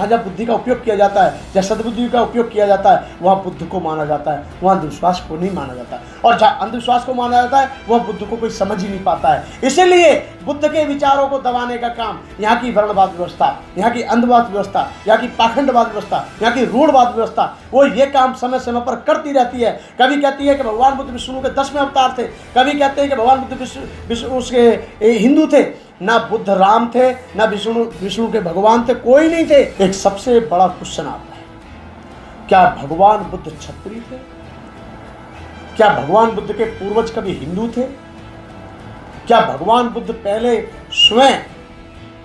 जहाँ जहाँ बुद्धि का उपयोग किया जाता है, जहाँ सद्बुद्धि का उपयोग किया जाता है, वहाँ बुद्ध को माना जाता है, वहाँ अंधविश्वास को नहीं माना जाता। और जहाँ अंधविश्वास को माना जाता है वहाँ बुद्ध को कोई समझ ही नहीं पाता है। इसीलिए बुद्ध के विचारों को दबाने का काम यहाँ की वर्णवाद व्यवस्था, यहाँ की अंधवाद व्यवस्था, यहाँ की पाखंडवाद व्यवस्था, यहाँ की रूढ़वाद व्यवस्था, वो ये काम समय समय पर करती रहती है। कभी कहती है कि भगवान बुद्ध विष्णु के 10वें अवतार थे, कभी कहते हैं कि भगवान बुद्ध विष्णु उसके हिंदू थे। ना बुद्ध राम थे, ना विष्णु के भगवान थे, कोई नहीं थे। एक सबसे बड़ा क्वेश्चन आता है, क्या भगवान बुद्ध क्षत्रिय थे? क्या भगवान बुद्ध के पूर्वज कभी हिंदू थे? क्या भगवान बुद्ध पहले स्वयं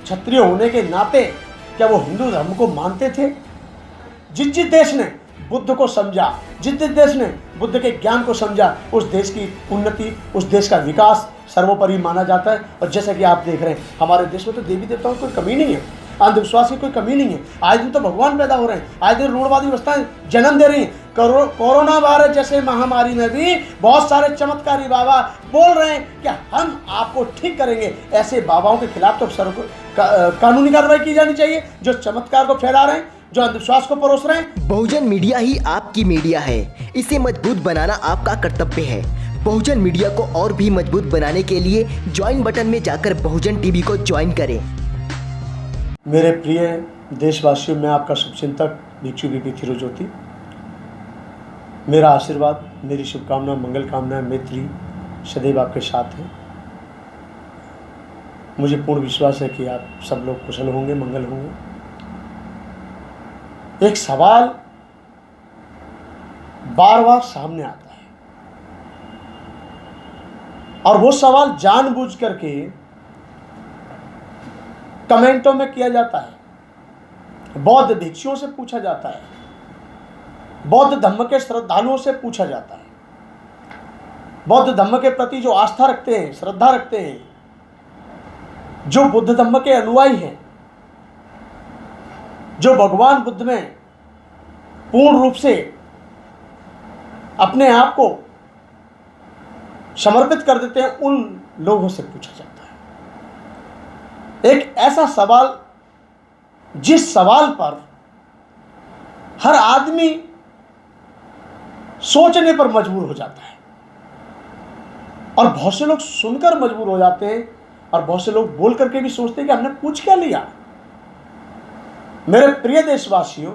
क्षत्रिय होने के नाते क्या वो हिंदू धर्म को मानते थे? जिस देश ने बुद्ध को समझा, जिस देश ने बुद्ध के ज्ञान को समझा, उस देश की उन्नति, उस देश का विकास सर्वोपरि माना जाता है। और जैसा कि आप देख रहे हैं, हमारे देश में तो देवी देवताओं की कोई कमी नहीं है, अंधविश्वास की कोई कमी नहीं है। आए दिन तो भगवान पैदा हो रहे हैं, आए दिन रूढ़वादी व्यवस्थाएं जन्म दे रही हैं। कोरोना वायरस जैसे महामारी में भी बहुत सारे चमत्कारी बाबा बोल रहे हैं कि हम आपको ठीक करेंगे। ऐसे बाबाओं के खिलाफ तो कानूनी कार्रवाई की जानी चाहिए जो चमत्कार को फैला रहे हैं, जो अंधविश्वास को परोस रहे हैं। बहुजन मीडिया ही आपकी मीडिया है, इसे मजबूत बनाना आपका कर्तव्य है। बहुजन मीडिया को और भी मजबूत बनाने के लिए ज्वाइन बटन में जाकर बहुजन टीवी को ज्वाइन करें। मेरे प्रिय देशवासियों, मैं आपका शुभचिंतक भिक्षु बीपी थिरुज्योति। मेरा आशीर्वाद, मेरी शुभकामना, मंगल कामना, मैत्री सदैव आपके साथ है। मुझे पूर्ण विश्वास है कि आप सब लोग कुशल होंगे, मंगल होंगे। एक सवाल बार बार सामने आता है और वो सवाल जानबूझ करके कमेंटों में किया जाता है, बौद्ध भिक्षुओं से पूछा जाता है, बौद्ध धर्म के श्रद्धालुओं से पूछा जाता है, बौद्ध धर्म के प्रति जो आस्था रखते हैं, श्रद्धा रखते हैं, जो बुद्ध धर्म के अनुयायी हैं, जो भगवान बुद्ध में पूर्ण रूप से अपने आप को समर्पित कर देते हैं, उन लोगों से पूछा जाता है। एक ऐसा सवाल जिस सवाल पर हर आदमी सोचने पर मजबूर हो जाता है और बहुत से लोग सुनकर मजबूर हो जाते हैं और बहुत से लोग बोल करके भी सोचते हैं कि हमने पूछ क्या लिया। मेरे प्रिय देशवासियों,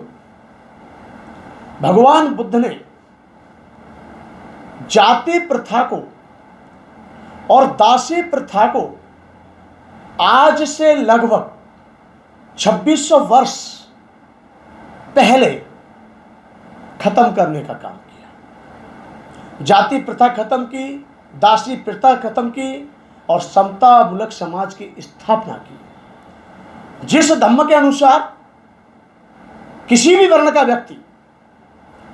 भगवान बुद्ध ने जाति प्रथा को और दासी प्रथा को आज से लगभग 2600 वर्ष पहले खत्म करने का काम किया। जाति प्रथा खत्म की, दासी प्रथा खत्म की और समतामूलक समाज की स्थापना की, जिस धर्म के अनुसार किसी भी वर्ण का व्यक्ति,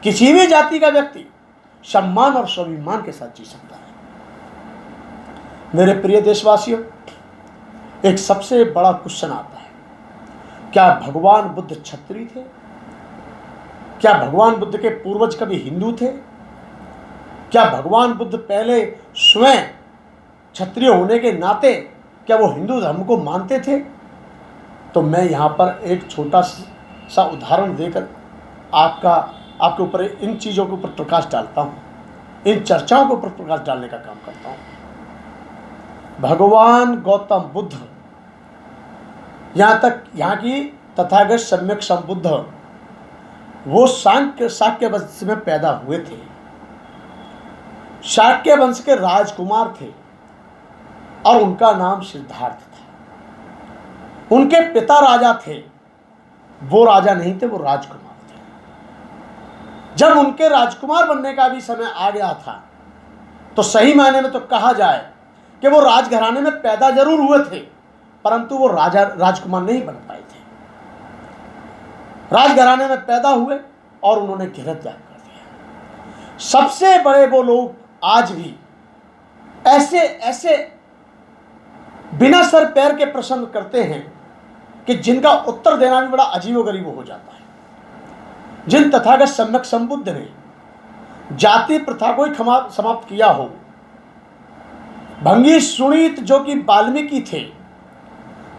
किसी भी जाति का व्यक्ति सम्मान और स्वाभिमान के साथ जी सकता है। मेरे प्रिय देशवासियों, एक सबसे बड़ा क्वेश्चन आता है, क्या भगवान बुद्ध क्षत्रिय थे? क्या भगवान बुद्ध के पूर्वज कभी हिंदू थे? क्या भगवान बुद्ध पहले स्वयं क्षत्रिय होने के नाते क्या वो हिंदू धर्म को मानते थे? तो मैं यहाँ पर एक छोटा सा उदाहरण देकर आपके ऊपर इन चीज़ों के ऊपर प्रकाश डालता हूँ, इन चर्चाओं के ऊपर प्रकाश डालने का काम करता हूँ। भगवान गौतम बुद्ध, यहाँ की तथागत सम्यक संबुद्ध, वो शाक्य वंश में पैदा हुए थे। शाक्य वंश के राजकुमार थे और उनका नाम सिद्धार्थ था। उनके पिता राजा थे, वो राजा नहीं थे, वो राजकुमार थे। जब उनके राजकुमार बनने का भी समय आ गया था तो सही मायने में तो कहा जाए कि वो राजघराने में पैदा जरूर हुए थे, परंतु वो राजकुमार नहीं बन पाए थे। राजघराने में पैदा हुए और उन्होंने गृहत्याग कर दिया। सबसे बड़े वो लोग आज भी ऐसे बिना सर पैर के प्रश्न करते हैं कि जिनका उत्तर देना भी बड़ा अजीबोगरीब हो जाता है। जिन तथागत सम्यक संबुद्ध ने जाति प्रथा को ही समाप्त किया हो, भंगी सुनीत जो कि वाल्मीकि थे,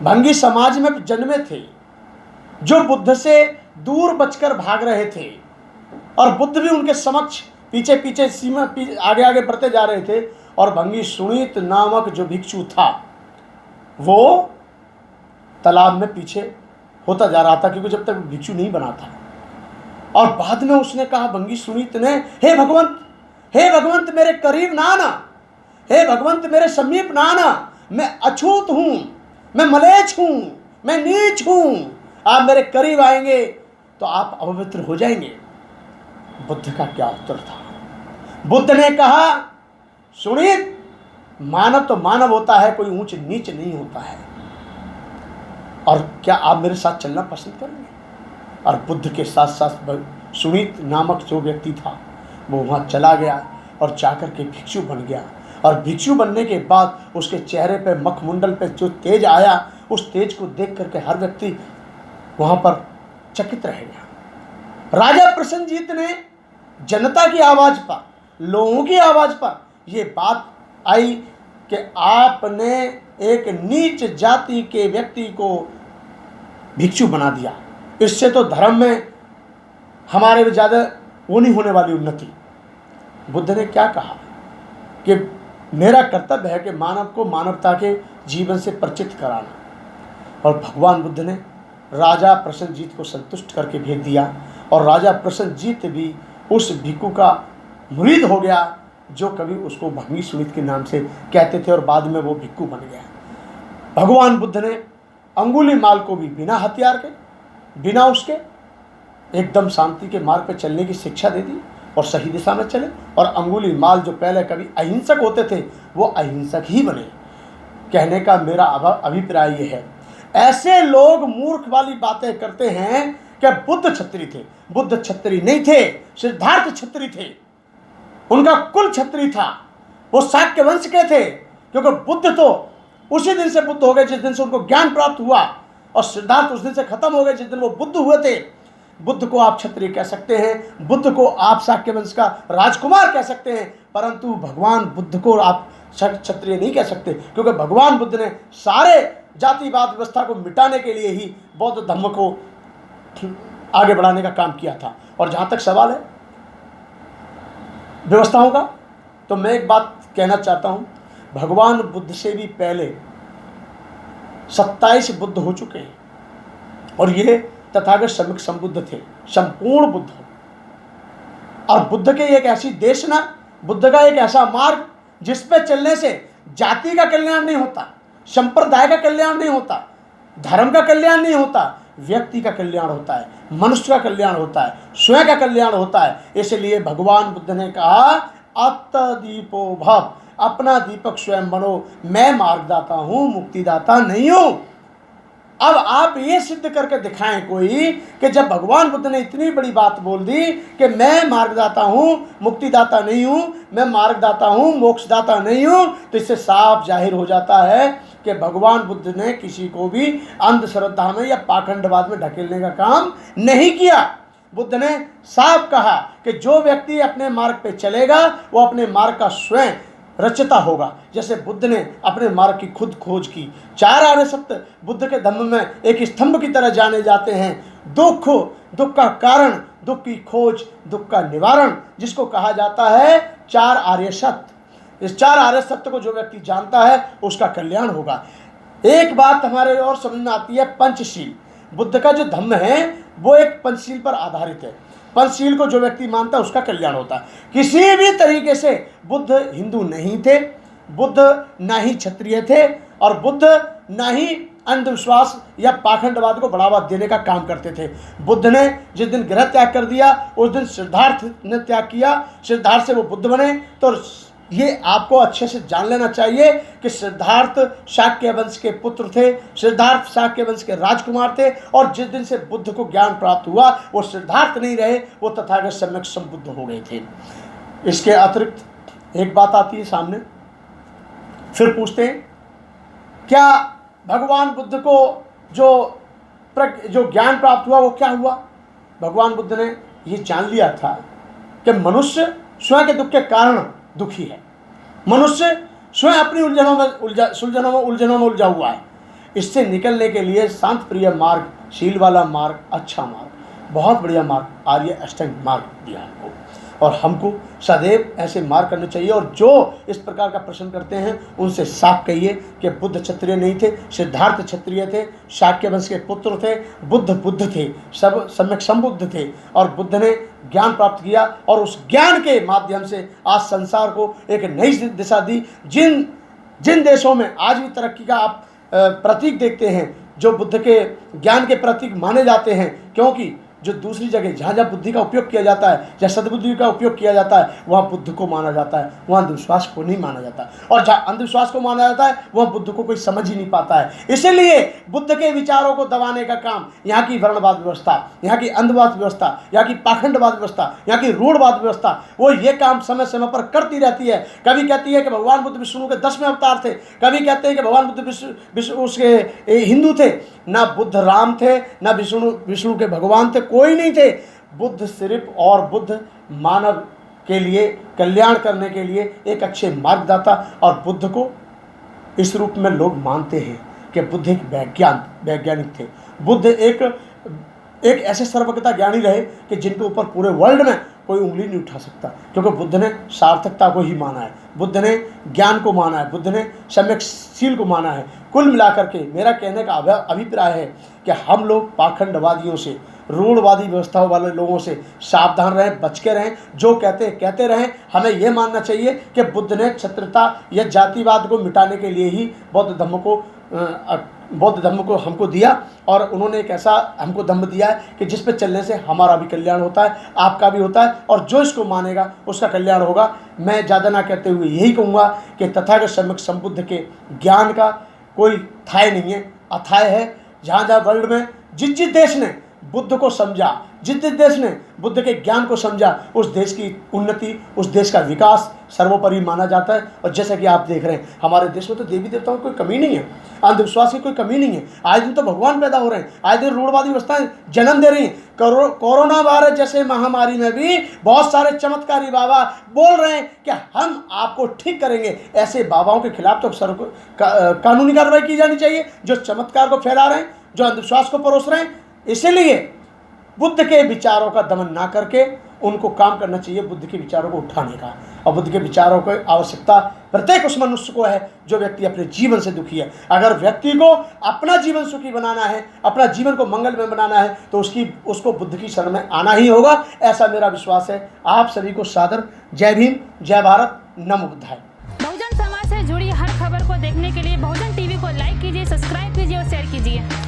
भंगी समाज में जन्मे थे, जो बुद्ध से दूर बचकर भाग रहे थे और बुद्ध भी उनके समक्ष पीछे पीछे आगे आगे बढ़ते जा रहे थे। और भंगी सुनीत नामक जो भिक्षु था वो तालाब में पीछे होता जा रहा था, क्योंकि जब तक भिक्षु नहीं बना था। और बाद में उसने कहा, भंगी सुनीत ने, हे भगवंत मेरे करीब ना आना, हे भगवंत मेरे समीप ना आना, मैं अछूत हूं, मैं मलेच्छ हूं, मैं नीच हूं, आप मेरे करीब आएंगे तो आप अपवित्र हो जाएंगे। बुद्ध का क्या उत्तर था? बुद्ध ने कहा, सुनीत, मानव तो मानव होता है, कोई ऊंच नीच नहीं होता है, और क्या आप मेरे साथ चलना पसंद करेंगे? और बुद्ध के साथ साथ सुनीत नामक जो व्यक्ति था वो वहाँ चला गया और जाकर के भिक्षु बन गया। और भिक्षु बनने के बाद उसके चेहरे पे, मखमुंडल पे जो तेज आया, उस तेज को देख करके हर व्यक्ति वहाँ पर चकित रह गया। राजा प्रसन्नजीत ने जनता की आवाज़ पर, लोगों की आवाज़ पर ये बात आई कि आपने एक नीच जाति के व्यक्ति को भिक्षु बना दिया, इससे तो धर्म में हमारे भी ज़्यादा वो नहीं होने वाली उन्नति। बुद्ध ने क्या कहा कि मेरा कर्तव्य है कि मानव को मानवता के जीवन से परिचित कराना। और भगवान बुद्ध ने राजा प्रसन्नजीत को संतुष्ट करके भेज दिया, और राजा प्रसन्नजीत भी उस भिक्षु का मुरीद हो गया, जो कभी उसको भंगी सुनीत के नाम से कहते थे, और बाद में वो भिक्षु बन गया। भगवान बुद्ध ने अंगुलीमाल को भी बिना हथियार के, बिना उसके एकदम शांति के मार्ग पर चलने की शिक्षा दे दी और सही दिशा में चले। और अंगुलीमाल जो पहले कभी अहिंसक होते थे वो अहिंसक ही बने। कहने का मेरा अभिप्राय ये है, ऐसे लोग मूर्ख वाली बातें करते हैं कि बुद्ध क्षत्रिय थे। बुद्ध क्षत्रिय नहीं थे, सिद्धार्थ क्षत्रिय थे, उनका कुल क्षत्रिय था, वो शाक्य वंश के थे। क्योंकि बुद्ध तो उसी दिन से बुद्ध हो गए जिस दिन से उनको ज्ञान प्राप्त हुआ, और सिद्धार्थ उस दिन से खत्म हो गए जिस दिन वो बुद्ध हुए थे। बुद्ध को आप क्षत्रिय कह सकते हैं, बुद्ध को आप शाक्य वंश का राजकुमार कह सकते हैं, परंतु भगवान बुद्ध को आप क्षत्रिय नहीं कह सकते, क्योंकि भगवान बुद्ध ने सारे जातिवाद व्यवस्था को मिटाने के लिए ही बौद्ध धर्म को आगे बढ़ाने का काम किया था। और जहाँ तक सवाल है व्यवस्थाओं का, तो मैं एक बात कहना चाहता हूँ, भगवान बुद्ध से भी पहले 27 बुद्ध हो चुके हैं, और ये तथागत सम्यक संबुद्ध थे, संपूर्ण बुद्ध। और बुद्ध के एक ऐसी देशना, बुद्ध का एक ऐसा मार्ग जिस पे चलने से जाति का कल्याण नहीं होता, संप्रदाय का कल्याण नहीं होता, धर्म का कल्याण नहीं होता, व्यक्ति का कल्याण होता है, मनुष्य का कल्याण होता है, स्वयं का कल्याण होता है। इसलिए भगवान बुद्ध ने कहा, आत्मदीपो भव, अपना दीपक स्वयं बनो, मैं मार्गदाता हूँ, मुक्तिदाता नहीं हूँ। अब आप ये सिद्ध करके दिखाएं कोई कि जब भगवान बुद्ध ने इतनी बड़ी बात बोल दी कि मैं मार्गदाता हूँ, मुक्तिदाता नहीं हूँ, मैं मार्गदाता हूँ, मोक्षदाता नहीं हूँ, तो इससे साफ जाहिर हो जाता है कि भगवान बुद्ध ने किसी को भी अंधश्रद्धा में या पाखंडवाद में ढकेलने का काम नहीं किया। बुद्ध ने साफ कहा कि जो व्यक्ति अपने मार्ग पे चलेगा वो अपने मार्ग का स्वयं रचता होगा। जैसे बुद्ध ने अपने मार्ग की खुद खोज की। 4 आर्य सत्य बुद्ध के धम्म में एक स्तंभ की तरह जाने जाते हैं। दुख, दुख का कारण, दुख की खोज, दुख का निवारण, जिसको कहा जाता है 4 आर्य सत्य। इस 4 आर्य सत्य को जो व्यक्ति जानता है उसका कल्याण होगा। एक बात हमारे और समझ में आती है, पंचशील। बुद्ध का जो धम्म है वो एक पंचशील पर आधारित है। पंचशील को जो व्यक्ति मानता है उसका कल्याण होता है। किसी भी तरीके से बुद्ध हिंदू नहीं थे, बुद्ध ना ही क्षत्रिय थे, और बुद्ध ना ही अंधविश्वास या पाखंडवाद को बढ़ावा देने का काम करते थे। बुद्ध ने जिस दिन गृह त्याग कर दिया उस दिन सिद्धार्थ ने त्याग किया, सिद्धार्थ से वो बुद्ध बने। तो ये आपको अच्छे से जान लेना चाहिए कि सिद्धार्थ शाक्य वंश के पुत्र थे, सिद्धार्थ शाक्य वंश के राजकुमार थे, और जिस दिन से बुद्ध को ज्ञान प्राप्त हुआ वो सिद्धार्थ नहीं रहे, वो तथागत सम्यक संबुद्ध हो गए थे। इसके अतिरिक्त एक बात आती है सामने, फिर पूछते हैं क्या भगवान बुद्ध को जो ज्ञान प्राप्त हुआ वो क्या हुआ? भगवान बुद्ध ने ये जान लिया था कि मनुष्य स्वयं के दुख के कारण दुखी है, मनुष्य स्वयं अपनी उलझनों में उलझा हुआ है। इससे निकलने के लिए शांत प्रिय मार्ग शील वाला मार्ग, अच्छा मार्ग, बहुत बढ़िया मार्ग, आर्य अष्टांग मार्ग दिया हमको, और हमको सदैव ऐसे मार्ग करने चाहिए। और जो इस प्रकार का प्रश्न करते हैं उनसे साफ कहिए कि बुद्ध क्षत्रिय नहीं थे, सिद्धार्थ क्षत्रिय थे, शाक्य वंश के पुत्र थे, बुद्ध थे, सब सम्यक संबुद्ध थे, और बुद्ध ने ज्ञान प्राप्त किया और उस ज्ञान के माध्यम से आज संसार को एक नई दिशा दी। जिन देशों में आज भी तरक्की का आप प्रतीक देखते हैं, जो बुद्ध के ज्ञान के प्रतीक माने जाते हैं, क्योंकि जो दूसरी जगह जहाँ जहाँ बुद्धि का उपयोग किया जाता है, जहाँ सद्बुद्धि का उपयोग किया जाता है, वहाँ बुद्ध को माना जाता है, वहाँ अंधविश्वास को नहीं माना जाता। और जहाँ अंधविश्वास को माना जाता है वहाँ बुद्ध को कोई समझ ही नहीं पाता है। इसीलिए बुद्ध के विचारों को दबाने का काम यहाँ की वर्णवाद व्यवस्था, यहाँ की अंधवाद व्यवस्था, यहाँ की पाखंडवाद व्यवस्था, यहाँ की रूढ़वाद व्यवस्था, वो ये काम समय समय पर करती रहती है। कभी कहती है कि भगवान बुद्ध विष्णु के 10वें अवतार थे, कभी कहते हैं कि भगवान बुद्ध विष्णु उसके हिंदू थे। ना बुद्ध राम थे, ना विष्णु के भगवान थे, कोई नहीं थे। बुद्ध सिर्फ और बुद्ध मानव के लिए कल्याण करने के लिए एक अच्छे मार्गदाता, और बुद्ध को इस रूप में लोग मानते हैं कि बुद्ध एक वैज्ञानिक थे। बुद्ध एक ऐसे सर्वज्ञता ज्ञानी रहे कि जिनके ऊपर पूरे वर्ल्ड में कोई उंगली नहीं उठा सकता, क्योंकि बुद्ध ने सार्थकता को ही माना है, बुद्ध ने ज्ञान को माना है, बुद्ध ने सम्यकशील को माना है। कुल मिलाकर के मेरा कहने का अभिप्राय है कि हम लोग पाखंडवादियों से, रूढ़वादी व्यवस्थाओं वाले लोगों से सावधान रहें, बच के रहें। जो कहते रहें, हमें यह मानना चाहिए कि बुद्ध ने क्षत्रियता या जातिवाद को मिटाने के लिए ही बौद्ध धर्म को हमको दिया, और उन्होंने एक ऐसा हमको धम्म दिया है कि जिस पे चलने से हमारा भी कल्याण होता है, आपका भी होता है, और जो इसको मानेगा उसका कल्याण होगा। मैं ज़्यादा ना कहते हुए यही कहूँगा कि तथागत सम्यक संबुद्ध के ज्ञान का कोई थाय नहीं है, अथाय है। जहाँ जहाँ वर्ल्ड में जिस देश ने बुद्ध को समझा, जिस देश ने बुद्ध के ज्ञान को समझा, उस देश की उन्नति, उस देश का विकास सर्वोपरि माना जाता है। और जैसा कि आप देख रहे हैं, हमारे देश में तो देवी देवताओं की कोई कमी नहीं है, अंधविश्वास की कोई कमी नहीं है। आए दिन तो भगवान पैदा हो रहे हैं, आए दिन रूढ़वादी व्यवस्थाएं जन्म दे रही हैं। कोरोना वायरस जैसे महामारी में भी बहुत सारे चमत्कारी बाबा बोल रहे हैं कि हम आपको ठीक करेंगे। ऐसे बाबाओं के खिलाफ तो कानूनी कार्रवाई की जानी चाहिए, जो चमत्कार को फैला रहे हैं, जो अंधविश्वास को परोस रहे हैं। इसलिए बुद्ध के विचारों का दमन ना करके उनको काम करना चाहिए बुद्ध के विचारों को उठाने का। और बुद्ध के विचारों की आवश्यकता प्रत्येक उस मनुष्य को है जो व्यक्ति अपने जीवन से दुखी है। अगर व्यक्ति को अपना जीवन सुखी बनाना है, अपना जीवन को मंगलमय बनाना है, तो उसको बुद्ध की शरण में आना ही होगा, ऐसा मेरा विश्वास है। आप सभी को सादर जय भीम, जय भारत, नमो बुद्धाय। बहुजन समाज से जुड़ी हर खबर को देखने के लिए बहुजन टीवी को लाइक कीजिए, सब्सक्राइब कीजिए और शेयर कीजिए।